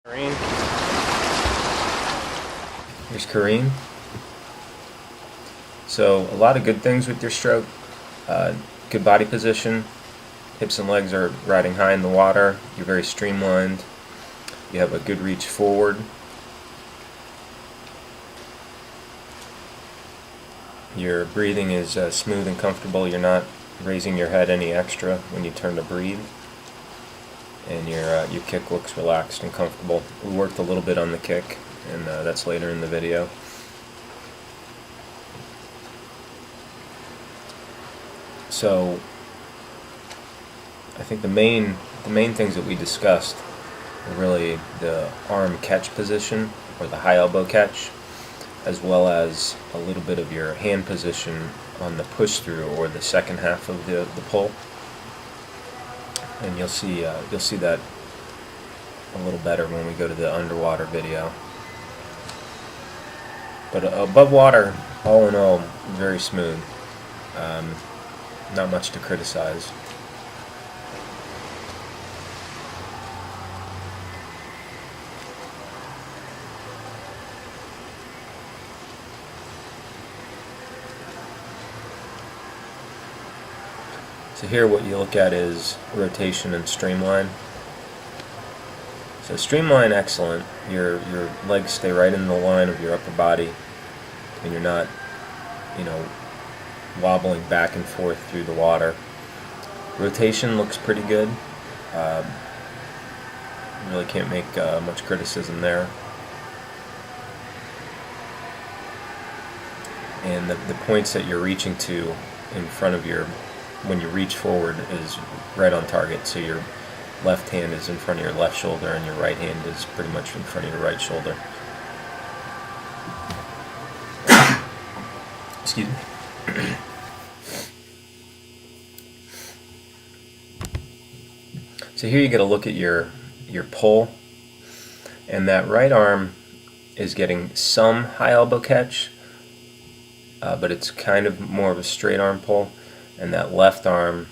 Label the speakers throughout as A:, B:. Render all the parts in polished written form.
A: Karine. Here's Karine. So a lot of good things with your stroke. Good body position. Hips and legs are riding high in the water. You're very streamlined. You have a good reach forward. Your breathing is smooth and comfortable. You're not raising your head any extra when you turn to breathe. And your kick looks relaxed and comfortable. We worked a little bit on the kick, and that's later in the video. So I think the main things that we discussed were really the arm catch position, or the high elbow catch, as well as a little bit of your hand position on the push through, or the second half of the pull. And you'll see that a little better when we go to the underwater video. But above water, all in all, very smooth. Not much to criticize. So here what you look at is rotation and streamline. So streamline, excellent. Your legs stay right in the line of your upper body, and you're not, wobbling back and forth through the water. Rotation looks pretty good. Really can't make much criticism there. And the points that you're reaching to in front of when you reach forward is right on target. So your left hand is in front of your left shoulder, and your right hand is pretty much in front of your right shoulder. Excuse me. So here you get a look at your pull, and that right arm is getting some high elbow catch, but it's kind of more of a straight arm pull. And that left arm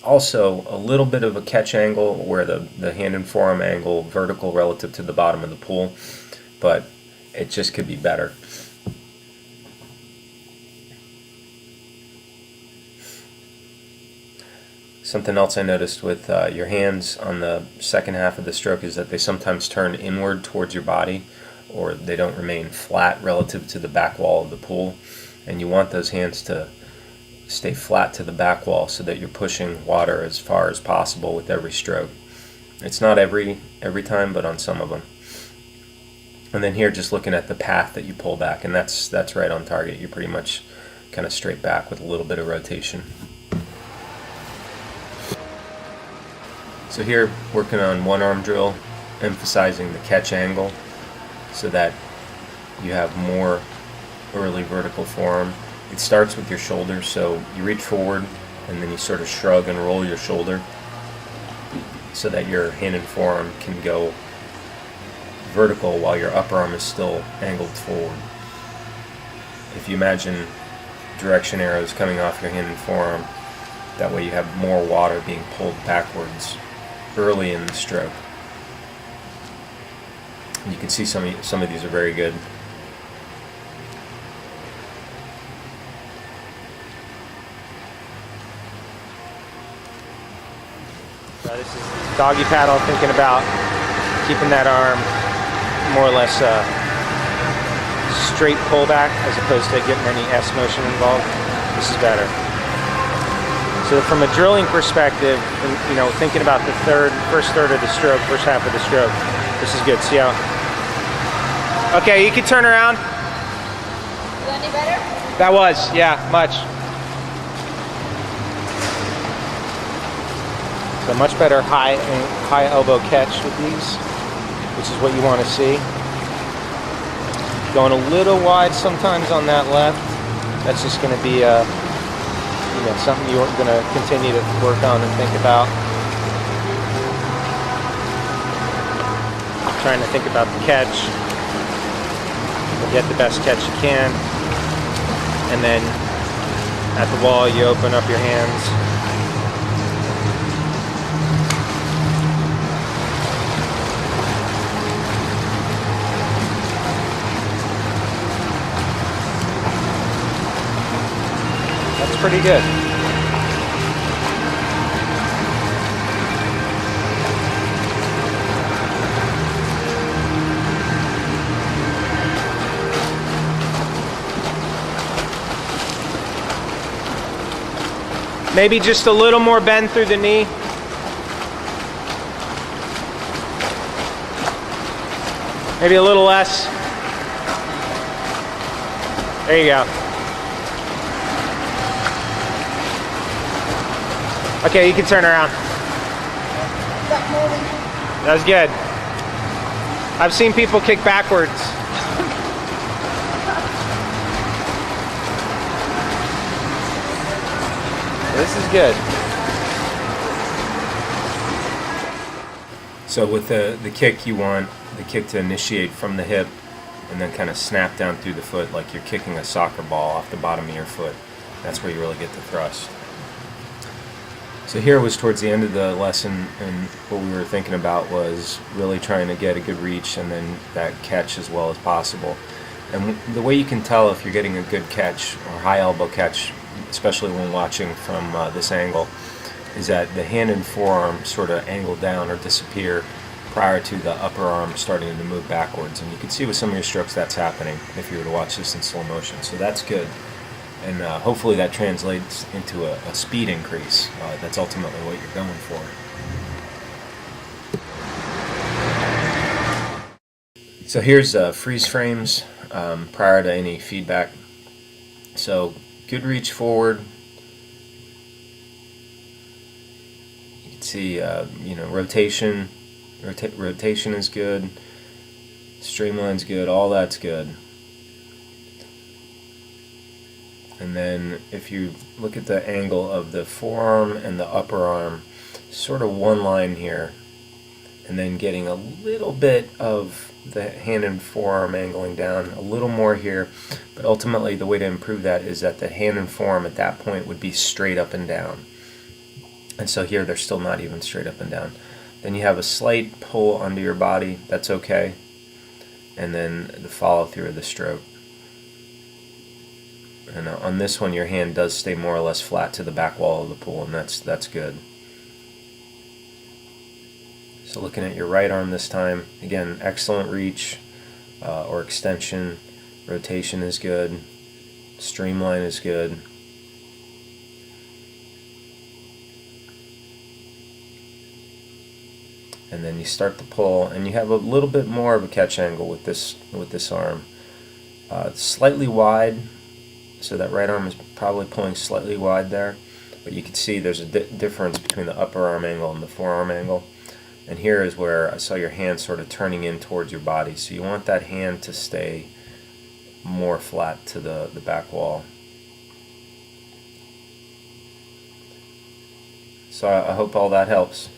A: also a little bit of a catch angle, where the hand and forearm angle vertical relative to the bottom of the pool, but it just could be better. Something else I noticed with your hands on the second half of the stroke is that they sometimes turn inward towards your body, or they don't remain flat relative to the back wall of the pool, and you want those hands to stay flat to the back wall so that you're pushing water as far as possible with every stroke. It's not every time, but on some of them. And then here, just looking at the path that you pull back, and that's right on target. You're pretty much kind of straight back with a little bit of rotation. So here, working on one arm drill, emphasizing the catch angle so that you have more early vertical forearm. It starts with your shoulders, so you reach forward and then you sort of shrug and roll your shoulder so that your hand and forearm can go vertical while your upper arm is still angled forward. If you imagine direction arrows coming off your hand and forearm, that way you have more water being pulled backwards early in the stroke. And you can see some of these are very good.
B: This is doggy paddle, thinking about keeping that arm more or less straight pullback as opposed to getting any S motion involved. This is better. So from a drilling perspective, thinking about the first third of the stroke, first half of the stroke, this is good. See how? Okay, you can turn around.
C: Is that any better?
B: That was, yeah, much. So much better high elbow catch with these, which is what you want to see. Going a little wide sometimes on that left. That's just going to be something you're going to continue to work on and think about. Trying to think about the catch. Get the best catch you can, and then at the wall you open up your hands. pretty good. Maybe just a little more bend through the knee. Maybe a little less. There you go. Okay, you can turn around. That was good. I've seen people kick backwards. This is good.
A: So with the kick, you want the kick to initiate from the hip and then kind of snap down through the foot like you're kicking a soccer ball off the bottom of your foot. That's where you really get the thrust. So here was towards the end of the lesson, and what we were thinking about was really trying to get a good reach and then that catch as well as possible. And the way you can tell if you're getting a good catch or high elbow catch, especially when watching from this angle, is that the hand and forearm sort of angle down or disappear prior to the upper arm starting to move backwards. And you can see with some of your strokes that's happening if you were to watch this in slow motion. So that's good. And hopefully that translates into a speed increase. That's ultimately what you're going for. So here's freeze frames prior to any feedback. So good reach forward. You can see, rotation. Rotation is good. Streamline's good. All that's good. And then if you look at the angle of the forearm and the upper arm, sort of one line here, and then getting a little bit of the hand and forearm angling down, a little more here, but ultimately the way to improve that is that the hand and forearm at that point would be straight up and down. And so here they're still not even straight up and down. Then you have a slight pull under your body, that's okay, and then the follow through of the stroke. And on this one your hand does stay more or less flat to the back wall of the pool, and that's good. So looking at your right arm this time, again, excellent reach or extension, rotation is good, streamline is good. And then you start to pull, and you have a little bit more of a catch angle with this arm. Slightly wide, so that right arm is probably pulling slightly wide there, but you can see there's a difference between the upper arm angle and the forearm angle. And here is where I saw your hand sort of turning in towards your body, so you want that hand to stay more flat to the back wall. So I hope all that helps.